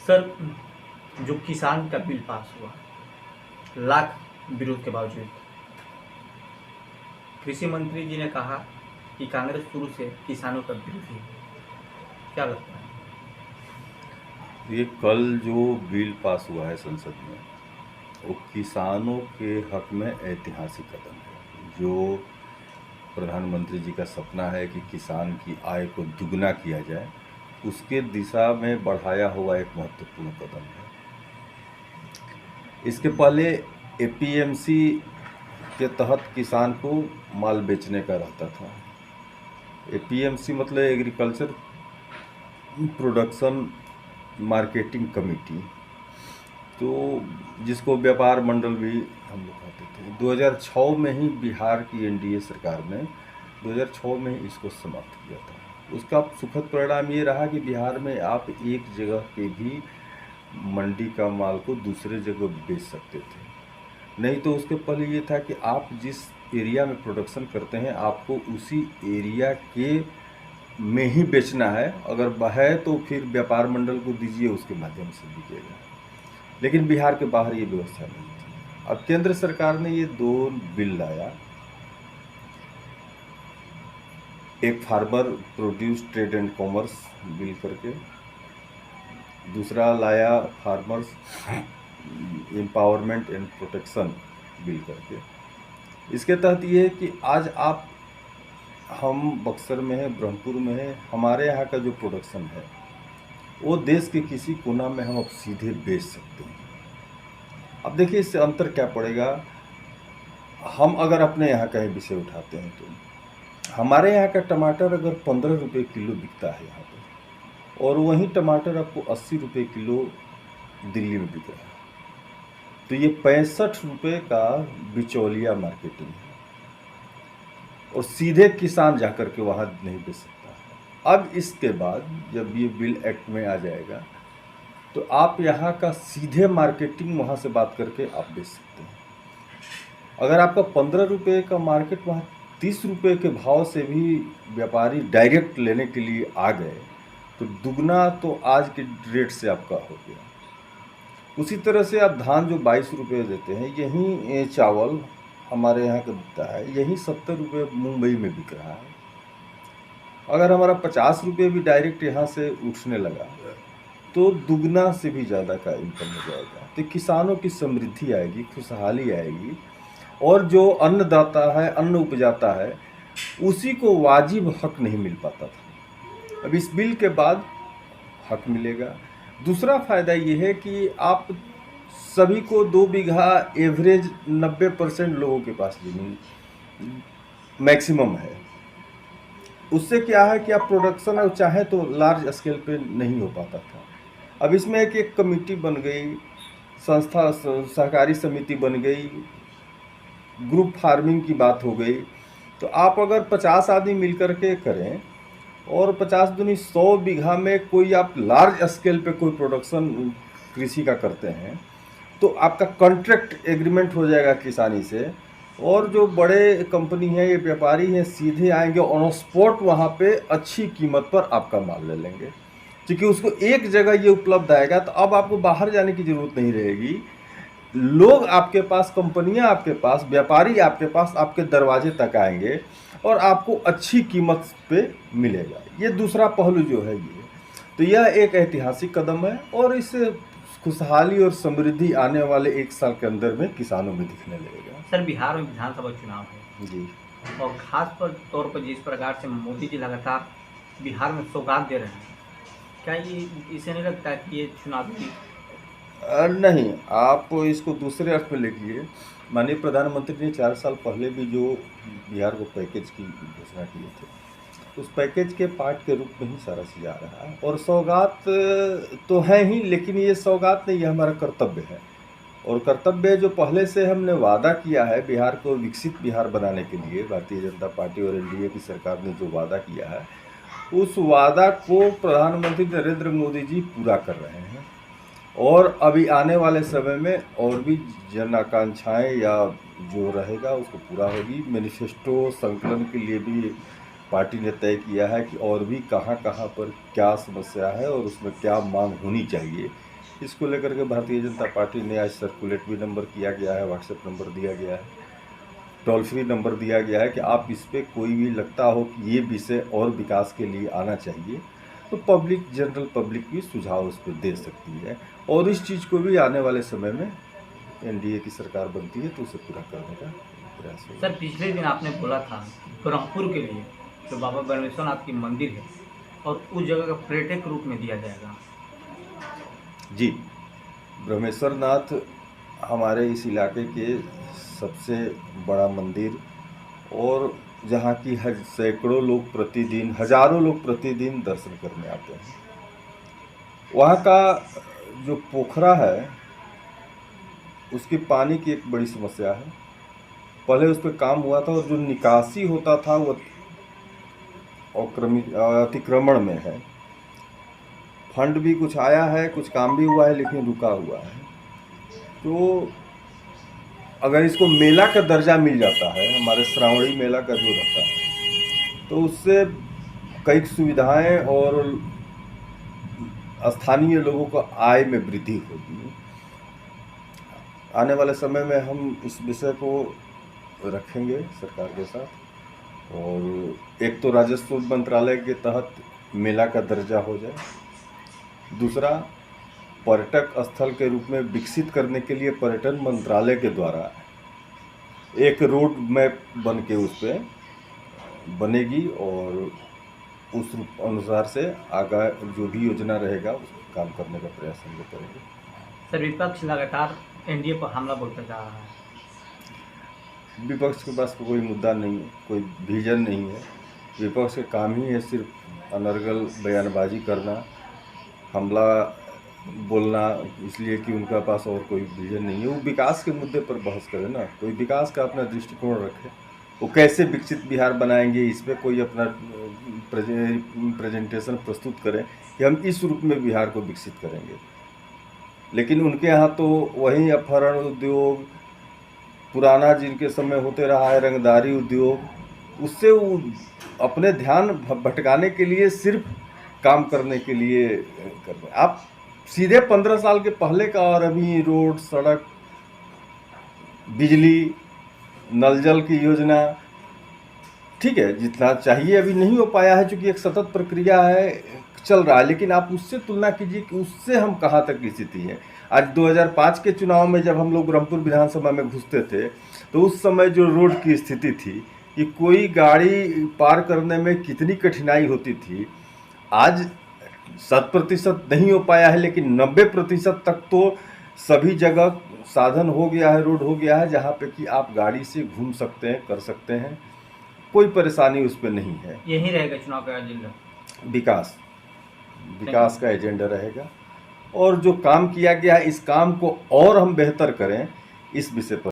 Sir, जो किसान का बिल पास हुआ, लाख विरोध के बावजूद, कृषि मंत्री जी ने कहा कि कांग्रेस शुरू से किसानों का विरोधी है। क्या लगता है? ये कल जो बिल पास हुआ है संसद में, वो किसानों के हक में ऐतिहासिक कदम है। जो प्रधानमंत्री जी का सपना है कि किसान की आय को दुगना किया जाए, उसके दिशा में बढ़ाया हुआ एक महत्वपूर्ण कदम है। इसके पहले एपीएमसी के तहत किसान को माल बेचने का रहता था। एपीएमसी मतलब एग्रीकल्चर प्रोडक्शन मार्केटिंग कमेटी, तो जिसको व्यापार मंडल भी हम लोग कहते थे। 2006 में ही बिहार की एनडीए सरकार ने 2006 में ही इसको समाप्त किया था। उसका सुखद परिणाम ये रहा कि बिहार में आप एक जगह पे भी मंडी का माल को दूसरे जगह बेच सकते थे। नहीं तो उसके पहले ये था कि आप जिस एरिया में प्रोडक्शन करते हैं, आपको उसी एरिया के में ही बेचना है। अगर है तो फिर व्यापार मंडल को दीजिए, उसके माध्यम से बिकेगा। लेकिन बिहार के बाहर ये व्यवस्था नहीं थी। अब केंद्र सरकार ने ये दो बिल लाया, एक farmer produce trade and commerce bill करके, दूसरा लाया farmers empowerment and protection bill करके। इसके तहत ये है कि आज हम बक्सर में हैं, ब्रह्मपुर में हैं, हमारे यहाँ का जो प्रोडक्शन है वो देश के किसी कोना में हम अब सीधे बेच सकते हैं। अब देखिए इससे अंतर क्या पड़ेगा। हम अगर अपने यहाँ का ही विषय उठाते हैं तो हमारे यहाँ का टमाटर अगर 15 रुपये किलो बिकता है यहाँ पर, और वहीं टमाटर आपको 80 रुपये किलो दिल्ली में बिक रहा है, तो ये 65 रुपये का बिचौलिया मार्केटिंग है, और सीधे किसान जाकर के वहाँ नहीं बेच सकता। अब इसके बाद जब ये बिल एक्ट में आ जाएगा तो आप यहाँ का सीधे मार्केटिंग वहाँ से बात करके आप बेच सकते हैं। अगर आपका 15 रुपये का मार्केट वहाँ 30 रुपये के भाव से भी व्यापारी डायरेक्ट लेने के लिए आ गए, तो दुगना तो आज के रेट से आपका हो गया। उसी तरह से आप धान जो 22 रुपये देते हैं, यहीं चावल हमारे यहाँ का बिकता है, यहीं 70 रुपये मुंबई में बिक रहा है। अगर हमारा 50 रुपये भी डायरेक्ट यहाँ से उठने लगा तो दुगना से भी ज़्यादा का इनकम हो जाएगा। तो किसानों की समृद्धि आएगी, खुशहाली आएगी, और जो अन्नदाता है, अन्न उपजाता है, उसी को वाजिब हक नहीं मिल पाता था। अब इस बिल के बाद हक मिलेगा। दूसरा फ़ायदा ये है कि आप सभी को 2 बीघा एवरेज 90% लोगों के पास ज़मीन मैक्सिमम है। उससे क्या है कि आप प्रोडक्शन और चाहे तो लार्ज स्केल पे नहीं हो पाता था। अब इसमें एक कमेटी बन गई, संस्था सहकारी समिति बन गई, ग्रुप फार्मिंग की बात हो गई। तो आप अगर 50 आदमी मिलकर के करें और 50 दूनी 100 बीघा में कोई आप लार्ज स्केल पे कोई प्रोडक्शन कृषि का करते हैं, तो आपका कॉन्ट्रैक्ट एग्रीमेंट हो जाएगा किसानी से, और जो बड़े कंपनी हैं, ये व्यापारी हैं, सीधे आएंगे ऑन स्पॉट वहाँ पे अच्छी कीमत पर आपका माल ले लेंगे, क्योंकि उसको एक जगह ये उपलब्ध आएगा। तो अब आपको बाहर जाने की ज़रूरत नहीं रहेगी। लोग आपके पास, कंपनियां आपके पास, व्यापारी आपके पास, आपके दरवाजे तक आएंगे और आपको अच्छी कीमत पे मिलेगा। ये दूसरा पहलू जो है ये, तो यह एक ऐतिहासिक कदम है, और इससे खुशहाली और समृद्धि आने वाले 1 साल के अंदर में किसानों में दिखने लगेगा। सर, बिहार में विधानसभा चुनाव है जी, और खास तौर पर जिस प्रकार से मोदी जी लगातार बिहार में सौगात दे रहे हैं, क्या ये इसे नहीं लगता कि ये चुनावी? नहीं, आप इसको दूसरे अर्थ में लिखिए। माननीय प्रधानमंत्री ने 4 साल पहले भी जो बिहार को पैकेज की घोषणा किए थे, उस पैकेज के पार्ट के रूप में ही सारा चीज़ आ रहा है। और सौगात तो है ही, लेकिन ये सौगात नहीं, ये हमारा कर्तव्य है। और कर्तव्य जो पहले से हमने वादा किया है बिहार को विकसित बिहार बनाने के लिए, भारतीय जनता पार्टी और एनडीए की सरकार ने जो वादा किया है, उस वादा को प्रधानमंत्री नरेंद्र मोदी जी पूरा कर रहे हैं। और अभी आने वाले समय में और भी जन आकांक्षाएँ या जो रहेगा उसको पूरा होगी। मैनिफेस्टो संकलन के लिए भी पार्टी ने तय किया है कि और भी कहाँ कहाँ पर क्या समस्या है और उसमें क्या मांग होनी चाहिए, इसको लेकर के भारतीय जनता पार्टी ने आज सर्कुलेट भी नंबर किया गया है, व्हाट्सएप नंबर दिया गया है, टोल फ्री नंबर दिया गया है कि आप इस पर कोई भी लगता हो कि ये विषय और विकास के लिए आना चाहिए तो पब्लिक, जनरल पब्लिक भी सुझाव उस पर दे सकती है। और इस चीज़ को भी आने वाले समय में एनडीए की सरकार बनती है तो उसे पूरा करने का प्रयास होगा। सर, पिछले दिन आपने बोला था ब्रह्मपुर के लिए जो बाबा ब्रह्मेश्वरनाथ की मंदिर है और उस जगह का पर्यटक रूप में दिया जाएगा। जी, ब्रह्मेश्वरनाथ हमारे इस इलाके के सबसे बड़ा मंदिर और जहाँ की सैकड़ों लोग प्रतिदिन, हजारों लोग प्रतिदिन दर्शन करने आते हैं। वहाँ का जो पोखरा है उसकी पानी की एक बड़ी समस्या है। पहले उस पर काम हुआ था और जो निकासी होता था वो अतिक्रमण में है। फंड भी कुछ आया है, कुछ काम भी हुआ है, लेकिन रुका हुआ है। तो अगर इसको मेला का दर्जा मिल जाता है, हमारे श्रावणी मेला का जो रहता है, तो उससे कई सुविधाएं और स्थानीय लोगों को आय में वृद्धि होगी। आने वाले समय में हम इस विषय को रखेंगे सरकार के साथ और एक तो राजस्व मंत्रालय के तहत मेला का दर्जा हो जाए, दूसरा पर्यटक स्थल के रूप में विकसित करने के लिए पर्यटन मंत्रालय के द्वारा एक रोड मैप बन के उस पर बनेगी और उस अनुसार से आगे जो भी योजना रहेगा उस काम करने का प्रयास हम लोग करेंगे। सर, विपक्ष लगातार एनडीए पर हमला बोलता जा रहा है। विपक्ष के पास कोई मुद्दा नहीं है, कोई विजन नहीं है। विपक्ष का काम ही है सिर्फ अनर्गल बयानबाजी करना, हमला बोलना, इसलिए कि उनका पास और कोई विजन नहीं है। वो विकास के मुद्दे पर बहस करे ना, कोई विकास का अपना दृष्टिकोण रखे, वो कैसे विकसित बिहार बनाएंगे इस पर कोई अपना प्रेजेंटेशन प्रस्तुत करें कि हम इस रूप में बिहार को विकसित करेंगे। लेकिन उनके यहाँ तो वही अपहरण उद्योग, पुराना जिनके समय होते रहा है रंगदारी उद्योग, उससे वो अपने ध्यान भटकाने के लिए सिर्फ काम करने के लिए कर रहे हैं। आप सीधे 15 साल के पहले का और अभी रोड, सड़क, बिजली, नल जल की योजना, ठीक है, जितना चाहिए अभी नहीं हो पाया है क्योंकि एक सतत प्रक्रिया है, चल रहा है। लेकिन आप उससे तुलना कीजिए कि उससे हम कहाँ तक की स्थिति है। आज 2005 के चुनाव में जब हम लोग ब्रह्मपुर विधानसभा में घुसते थे तो उस समय जो रोड की स्थिति थी कि कोई गाड़ी पार करने में कितनी कठिनाई होती थी, आज 100% नहीं हो पाया है, लेकिन 90% तक तो सभी जगह साधन हो गया है, रोड हो गया है, जहाँ पे कि आप गाड़ी से घूम सकते हैं, कर सकते हैं, कोई परेशानी उस पर नहीं है। यही रहेगा चुनाव का एजेंडा, विकास का एजेंडा रहेगा और जो काम किया गया है इस काम को और हम बेहतर करें, इस विषय पर